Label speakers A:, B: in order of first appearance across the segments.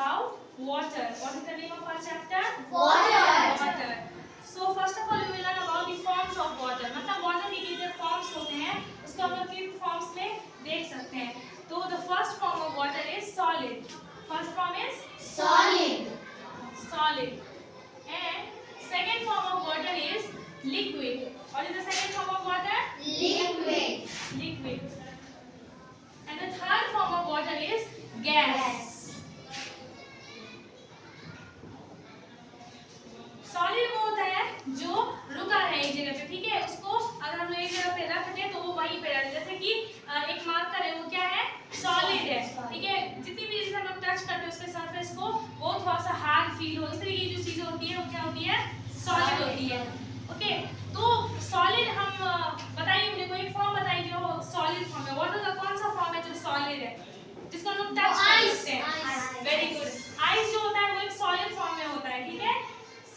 A: about water. What is the name of our chapter?
B: Water.
A: So first of all we will learn about the forms of water. मतलब water के कितने forms होते हैं उसको हम लोग किन forms में देख सकते हैं. तो the first form of water is solid. First form is
B: Solid.
A: solid. And second form of water is liquid. What is the second form of water?
B: Liquid.
A: Liquid. And the third form of water is gas. Solid वो होता है जो रुका है एक जगह पे, ठीक है. उसको अगर हम लोग एक जगह पे रख दें तो वो वहीं पे रहता है. जैसे कि एक मार्कर है, वो क्या है? सॉलिड है, ठीक है. जितनी भी चीजें हम लोग टच करते हैं उसके सरफेस को, वो थोड़ा सा हार्ड फील हो, इस तरह की जो चीजें होती है वो क्या होती है? सॉलिड होती है. ओके, तो सॉलिड हम बताइए मुझे कोई एक फॉर्म बताइए जो सॉलिड फॉर्म है. वाटर का कौन सा फॉर्म है जो सॉलिड है, जिसको हम लोग टच कर सकते हैं? Very good. आइस जो होता है वो एक सॉलिड फॉर्म में होता है, ठीक है.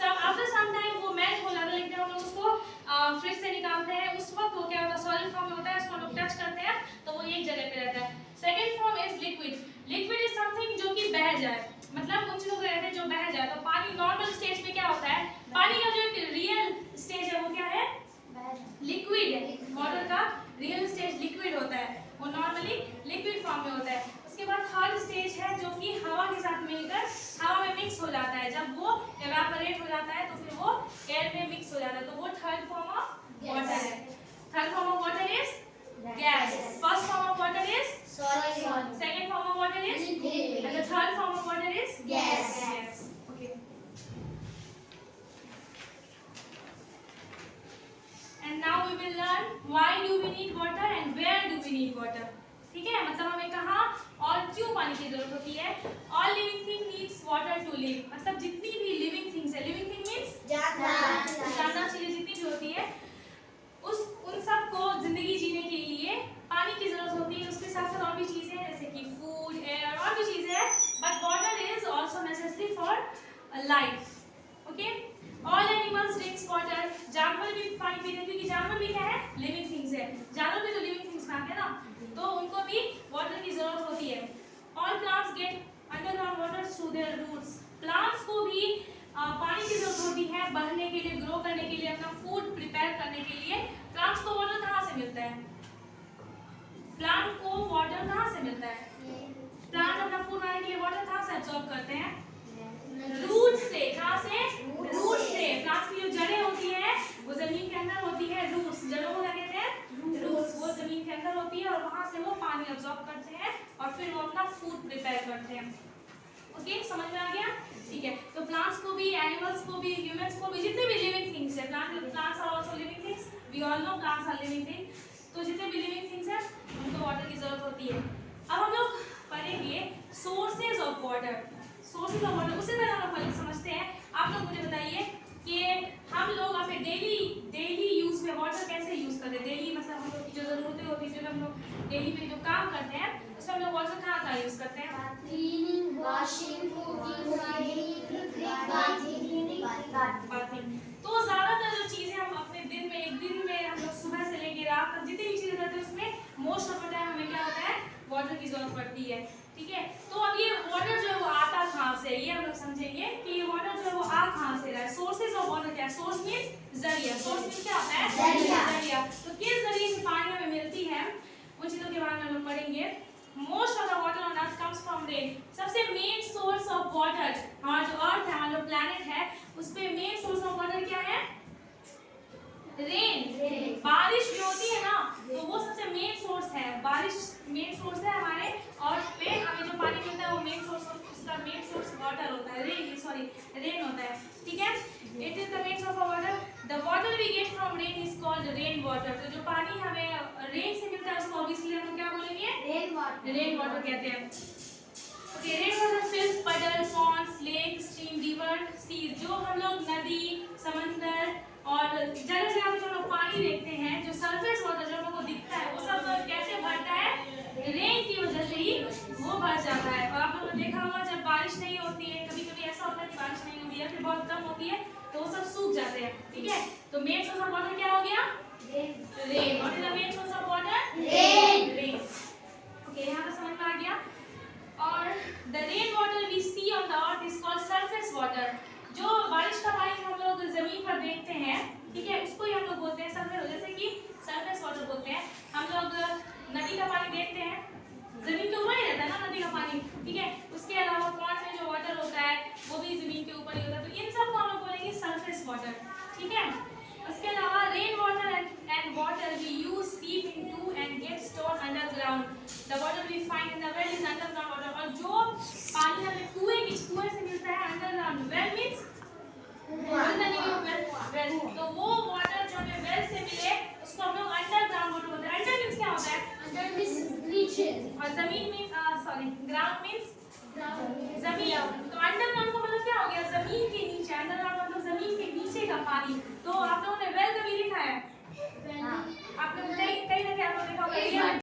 A: आफ्टर सम टाइम वो मेल्ट हो जाता है, लेकिन हम लोग उसको फ्रिज से निकालते हैं, उस वक्त वो क्या होता है? सॉलिड फॉर्म में होता है. उसको हम लोग टच करते हैं तो वो एक जगह पे रहता है. Second form is liquid. Liquid is something जो कि बह जाए, मतलब कुछ लोग रहते हैं जो बह जाए. तो पानी नॉर्मल स्टेज में क्या होता है? पानी का जो एक रियल स्टेज है वो क्या है? लिक्विड है. वाटर का रियल स्टेज लिक्विड होता है, वो नॉर्मली लिक्विड फॉर्म में होता है. उसके बाद थर्ड स्टेज है जो कि हवा के साथ मिलकर हवा में मिक्स हो जाता है. जब वो एवापोरेट हो जाता है तो फिर वो एयर में मिक्स हो जाता है, तो वो थर्ड फॉर्म ऑफ वाटर है. Third form of water is gas. First form of water is
B: Solid.
A: Second form of water is
B: Liquid.
A: and the third form of water is
B: Gas.
A: Okay. And now we will learn why do we need water and where do we need water. ठीक है, मतलब हमें कहाँ और क्यों पानी की जरूरत होती है. All living thing needs water to live. मतलब जितनी भी living things है, living thing means जानना चीजें जितनी भी होती है, उन सब को जिंदगी जीने के लिए पानी की जरूरत होती है. उसके साथ साथ और भी चीजें हैं जैसे कि फूड, एयर और भी चीजें हैं. But water is also necessary for life. Okay, all animals drinks water. जानवर भी पानी पीते हैं क्योंकि जानवर भी क्या है? लिविंग थिंग्स है. जानवर भी तो लिविंग थिंग्स में आते हैं ना, तो उनको भी वाटर की जरूरत होती है. All plants get underground water through their roots. Plants को भी पानी की जरूरत होती है बढ़ने के लिए, ग्रो करने के लिए, अपना फूड प्रिपेयर करने के लिए. प्लांट्स को वाटर कहाँ से मिलता है? प्लांट को वाटर कहाँ से मिलता है? प्लांट अपना फूड बनाने के लिए वाटर कहाँ से एब्जॉर्ब करते हैं? रूट से. कहाँ से? रूट से. प्लांट्स की जो जड़ें होती है वो जमीन के अंदर होती है. रूट्स, जड़ों को क्या कहते हैं? रूट्स. वो जमीन के अंदर होती है और वहाँ से वो पानी एब्जॉर्ब करते हैं और फिर वो अपना फूड प्रिपेयर करते हैं. ओके, समझ में आ गया? ठीक है. तो प्लांट्स को भी, एनिमल्स को भी, ह्यूमंस को भी, जितने भी लिविंग थिंग्स है, plants are also living things. We all know plants are living things. तो जितने भी लिविंग थिंग्स हैं उनको वाटर की जरूरत होती है. अब हम लोग पढ़ेंगे sources of water. Sources of water, उससे पहले हम लोग पहले समझते हैं. आप लोग मुझे बताइए कि हम लोग अपने डेली यूज में वाटर कैसे यूज करते हैं. डेली मतलब हम लोग की जो जरूरतें होती है, जो हम लोग डेली में जो काम करते हैं उसमें हम लोग वाटर कहाँ कहाँ यूज करते हैं?
B: Cleaning, washing, cooking,
A: bathing. तो ज्यादातर जो चीजें हम अपने दिन में, एक दिन में हम लोग सुबह से लेकर रात तक जितनी भी चीजें करते हैं उसमें मोस्ट ऑफ द टाइम हमें क्या होता है? वाटर की जरूरत पड़ती है. ठीक है, तो अब ये वाटर जो है वो आता कहाँ से है, ये हम लोग समझेंगे कि ये वाटर जो है वो आ कहाँ से रहा है. सोर्सेज ऑफ वाटर क्या है? सोर्स मींस जरिया. सोर्स मींस क्या होता है? जरिया. तो किस जरिए से पानी हमें मिलती है उन चीजों के बारे में हम लोग पढ़ेंगे. Most of the water on earth comes from rain. सबसे मेन सोर्स ऑफ वाटर, हमारा जो अर्थ है, हमारा जो प्लैनेट है, उस पे मेन सोर्स ऑफ वाटर क्या है? रेन. बारिश जो होती है ना, तो वो सबसे मेन सोर्स है. बारिश मेन सोर्स है हमारे अर्थ पे. हमें जो पानी मिलता है वो मेन सोर्स, उसका मेन सोर्स वाटर होता है. रेन होता है. ठीक है, it is the main source of water. The water we get from rain is called rain water. तो जो पानी हमें रेन से मिलता है उसको ऑब्वियसली हम लोग क्या बोलेंगे? रेन वाटर कहते हैं. ओके, रेन वाटर फिल्स पडल, पॉन्ड्स, लेक, स्ट्रीम, रिवर, सी. जो हम लोग नदी, समंदर और जगह जगह पे जो लोग पानी देखते हैं, जो सरफेस वाटर जो लोगों को दिखता है, वो सब कैसे भरता है? रेन की वजह से ही वो भर जाता है. और आप लोगों ने देखा होगा जब बारिश नहीं होती है, कभी कभी ऐसा होता है कि बारिश नहीं होती है, फिर बहुत कम होती है, तो वो सब सूख जाते हैं. ठीक है, तो मेन सोर्स ऑफ वाटर क्या हो गया? Rain. What is the main source of water? Rain. Okay, यहाँ पे समझ में आ गया. और the rain water we see on देखते हैं, ठीक है, उसको ही हम लोग बोलते हैं सरफेस, जैसे कि सरफेस वाटर बोलते हैं। हम लोग नदी का पानी देखते हैं, जमीन के ऊपर ही रहता है ना नदी का पानी, ठीक है। उसके अलावा पॉन्ड में जो वाटर होता है वो भी जमीन के ऊपर ही होता है, तो इन सब को हम लोग बोलेंगे सरफेस वाटर, ठीक है। उसके अलावा rain water and water we use seep into and get stored underground, the water we find in the well is underground water, और जो पानी हमें कुएं से मिलता है अंडरग्राउंड, वेल मींस वेल, तो वो वाटर जो हमें वेल से मिले उसको हम लोग अंडरग्राउंड वाटर बोलते हैं। अंडर मींस क्या होता है?
B: Under means नीचे.
A: और जमीन means sorry ground means
B: Ground.
A: जमीन, तो अंडरग्राउंड का मतलब क्या हो गया? जमीन के नीचे, अंडरग्राउंड मतलब जमीन के नीचे का पानी। तो आप लोगों ने वेल कभी लिखा है?
B: हाँ.
A: आप लोग कहीं ना कहीं आप लोग लिखा होगा।